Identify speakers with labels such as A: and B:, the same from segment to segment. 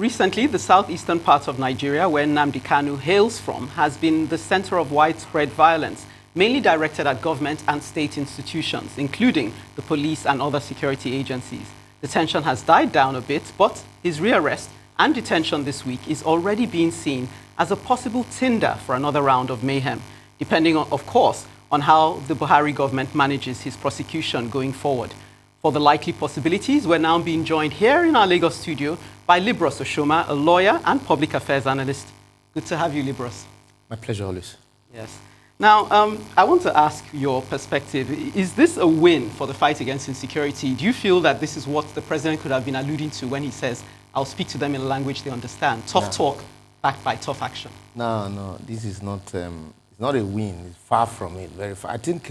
A: recently, the southeastern part of Nigeria, where Nnamdi Kanu hails from, has been the center of widespread violence, mainly directed at government and state institutions, including the police and other security agencies. The tension has died down a bit, but his rearrest and detention this week is already being seen as a possible tinder for another round of mayhem, depending, of course, on how the Buhari government manages his prosecution going forward. For the likely possibilities, we're now being joined here in our Lagos studio by LIBOROUS OSHOMA, a lawyer and public affairs analyst. Good to have you, LIBOROUS.
B: My pleasure, always.
A: Yes. Now, I want to ask your perspective. Is this a win for the fight against insecurity? Do you feel that this is what the president could have been alluding to when he says, I'll speak to them in a language they understand? Tough talk backed by tough action.
B: No, this is not, it's not a win. It's far from it, very far. I think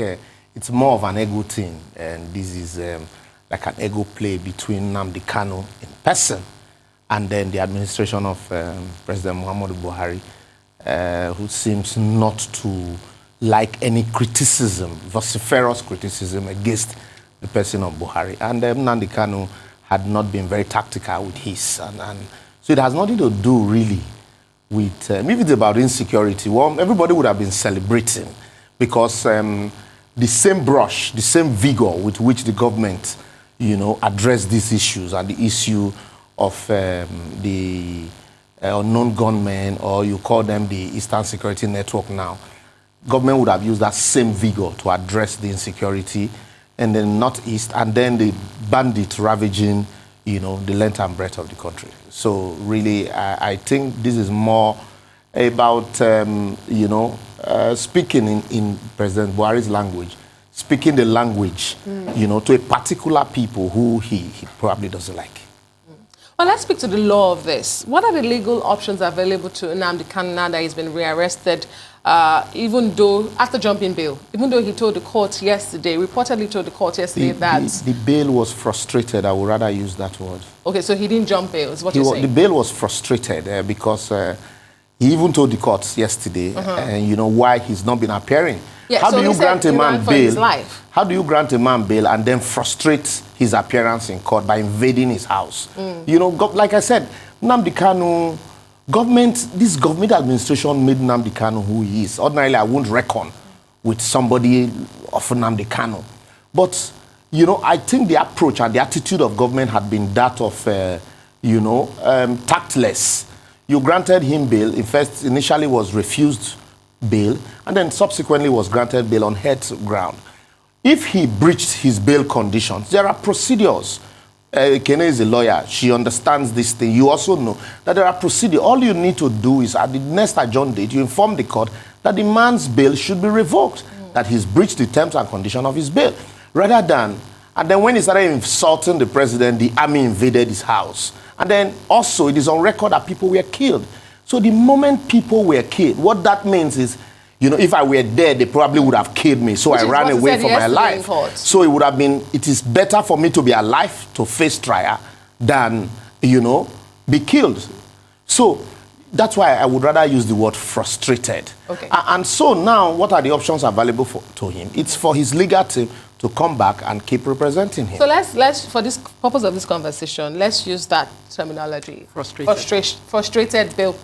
B: it's more of an ego thing, and this is like an ego play between Nnamdi Kanu in person and then the administration of President Muhammadu Buhari, who seems not to like any criticism, vociferous criticism against the person of Buhari. And Nnamdi Kanu had not been very tactical with his. And so it has nothing to do really with, maybe it's about insecurity. Well, everybody would have been celebrating because the same brush, the same vigor with which the government, addressed these issues and the issue of the unknown gunmen, or you call them the Eastern Security Network now, government would have used that same vigor to address the insecurity in the northeast and then the bandit ravaging, the length and breadth of the country. So really, I think this is more about, speaking in President Buhari's language, speaking the language, to a particular people who he probably doesn't like.
C: Well, let's speak to the law of this. What are the legal options available to Nnamdi Kanu now that he's been rearrested, even though, after jumping bail, even though he told the court yesterday, reportedly told the court yesterday that...
B: The bail was frustrated. I would rather use that word.
C: Okay, so he didn't jump bail, is what you're saying?
B: The bail was frustrated because he even told the court yesterday, why he's not been appearing.
C: Yeah,
B: How
C: so
B: do you grant a man bail? How do you grant a man bail and then frustrate his appearance in court by invading his house? Like I said, Nnamdi Kanu, this government administration made Nnamdi Kanu who he is. Ordinarily, I won't reckon with somebody of Nnamdi Kanu. But, I think the approach and the attitude of government had been that of, tactless. You granted him bail. In fact, initially was refused bail, and then subsequently was granted bail on health ground. If he breached his bail conditions, there are procedures. Kene is a lawyer. She understands this thing. You also know that there are procedures. All you need to do is at the next adjourned date, you inform the court that the man's bail should be revoked, that he's breached the terms and conditions of his bail. Rather than, and then when he started insulting the president, the army invaded his house. And then also it is on record that people were killed. So the moment people were killed, what that means is, if I were dead, they probably would have killed me. So I ran away for my life. So it would have been, it is better for me to be alive to face trial than, be killed. So that's why I would rather use the word frustrated.
C: Okay.
B: And so now, what are the options available to him? It's for his legal team to come back and keep representing him.
C: So let's for this purpose of this conversation, let's use that terminology. Frustrated bail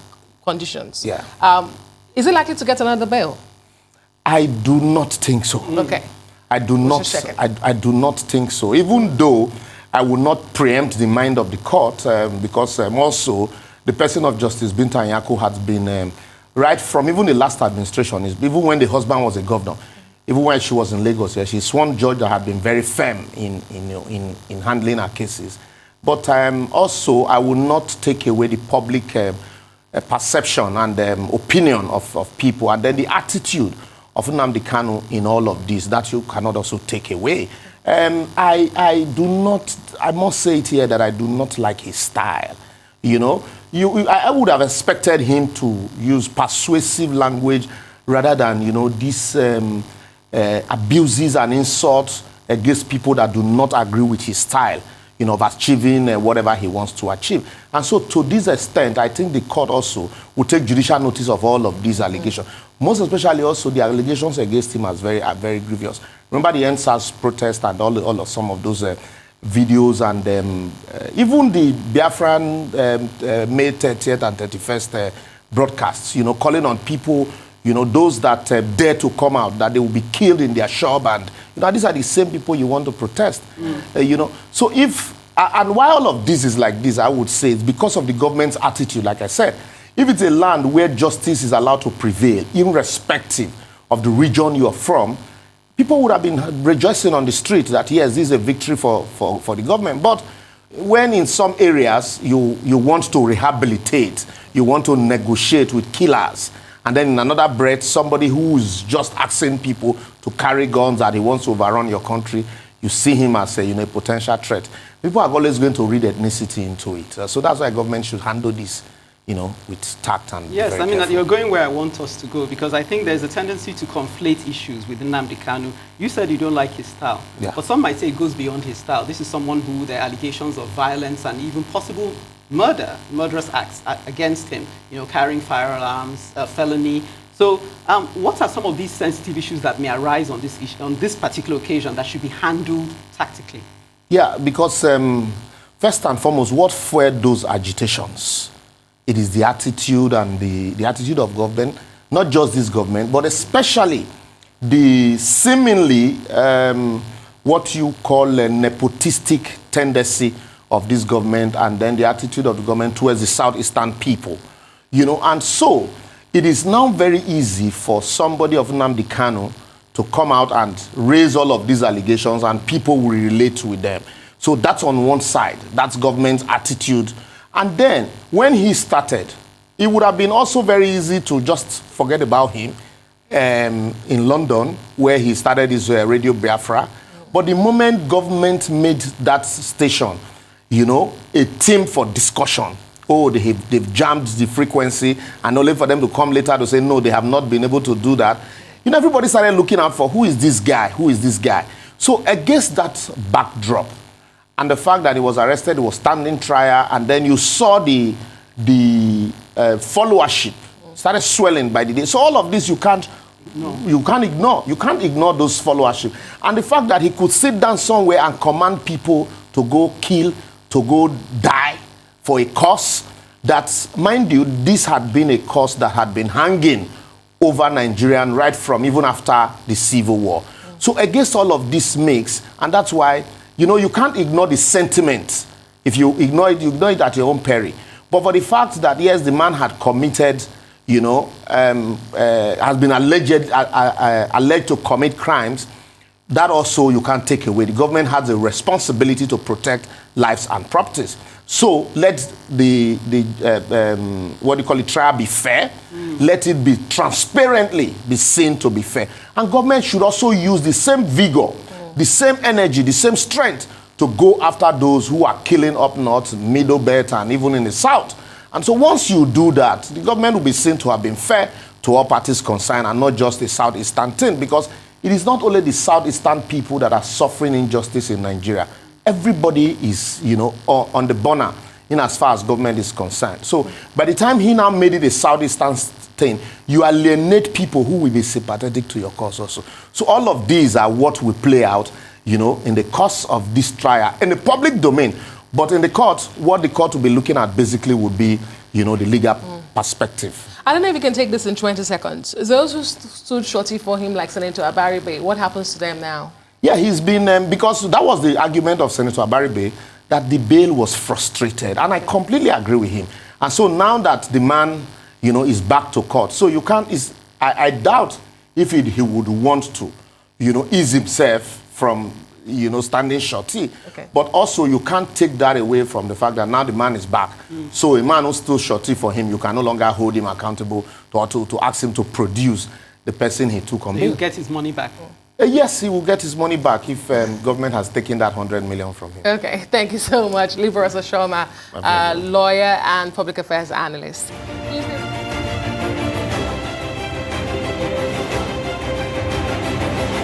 C: conditions.
B: Yeah.
C: Is it likely to get another bail?
B: I do not think so.
C: Okay.
B: I do not think so. Even though I will not preempt the mind of the court, because also the person of Justice Binta Nyako has been right from even the last administration, even when the husband was a governor, even when she was in Lagos, she's one judge that had been very firm in handling her cases. But also, I will not take away the public perception and opinion of people, and then the attitude of Nnamdi Kanu in all of this that you cannot also take away. I must say it here that I do not like his style. I would have expected him to use persuasive language rather than, these abuses and insults against people that do not agree with his style, of achieving whatever he wants to achieve. And so to this extent, I think the court also will take judicial notice of all of these allegations. Most especially also the allegations against him are very grievous. Remember the NSAS protest and all of some of those videos and even the Biafran May 30th and 31st broadcasts, calling on people, those that dare to come out, that they will be killed in their shop. And, these are the same people you want to protest, So and why all of this is like this, I would say, it's because of the government's attitude, like I said. If it's a land where justice is allowed to prevail, irrespective of the region you are from, people would have been rejoicing on the street that, yes, this is a victory for the government. But when in some areas you want to rehabilitate, you want to negotiate with killers, and then in another breath, somebody who is just asking people to carry guns that he wants to overrun your country, you see him as a potential threat. People are always going to read ethnicity into it. So that's why government should handle this, with tact and
A: yes, I mean,
B: careful.
A: you're going where I want us to go, because I think there's a tendency to conflate issues with Nnamdi Kanu. You said you don't like his style, but some might say it goes beyond his style. This is someone who there are allegations of violence and even possible murderous acts against him, carrying firearms, felony. So what are some of these sensitive issues that may arise on this issue, on this particular occasion, that should be handled tactically?
B: Yeah, because first and foremost, what fueled those agitations? It is the attitude and the attitude of government, not just this government, but especially the seemingly what you call a nepotistic tendency of this government, and then the attitude of the government towards the southeastern people. And so it is now very easy for somebody of Nnamdi Kanu to come out and raise all of these allegations, and people will relate with them. So that's on one side. That's government's attitude. And then, when he started, it would have been also very easy to just forget about him in London, where he started his Radio Biafra. But the moment government made that station, a team for discussion, they've jammed the frequency, and only for them to come later to say, no, they have not been able to do that. Everybody started looking out for who is this guy, who is this guy. So against that backdrop, and the fact that he was arrested, he was standing trial, and then you saw the followership started swelling by the day. So all of this you can't ignore. You can't ignore those followership. And the fact that he could sit down somewhere and command people to go kill, to go die for a cause that, mind you, this had been a cause that had been hanging over Nigerian right from even after the Civil War. So against all of this mix, and that's why, you can't ignore the sentiment. If you ignore it, you ignore it at your own peril. But for the fact that, yes, the man had committed, has been alleged to commit crimes, that also you can't take away. The government has a responsibility to protect lives and properties. So let the trial be fair. Let it be transparently be seen to be fair. And government should also use the same vigor, the same energy, the same strength to go after those who are killing up north, middle belt, and even in the south. And so once you do that, the government will be seen to have been fair to all parties concerned, and not just the southeastern thing, because it is not only the southeastern people that are suffering injustice in Nigeria. Everybody is, on the burner in as far as government is concerned. So by the time he now made it a southeastern thing, you alienate people who will be sympathetic to your cause also. So all of these are what will play out, in the course of this trial, in the public domain. But in the court, what the court will be looking at basically would be, the legal perspective.
C: I don't know if you can take this in 20 seconds. Those who stood shorty for him, like Senator Abaribe, what happens to them now? Yeah,
B: he's been, because that was the argument of Senator Abaribe, that the bail was frustrated. And I completely agree with him. And so now that the man, is back to court, so you can't, I doubt if he would want to, ease himself from, standing shorty. Okay. But also you can't take that away from the fact that now the man is back. So a man who's still shorty for him, you can no longer hold him accountable to ask him to produce the person he took on bail.
A: He'll get his money back.
B: Yes, he will get his money back if government has taken that 100 million from him.
C: Okay, thank you so much. LIBOROUS OSHOMA, lawyer and public affairs analyst.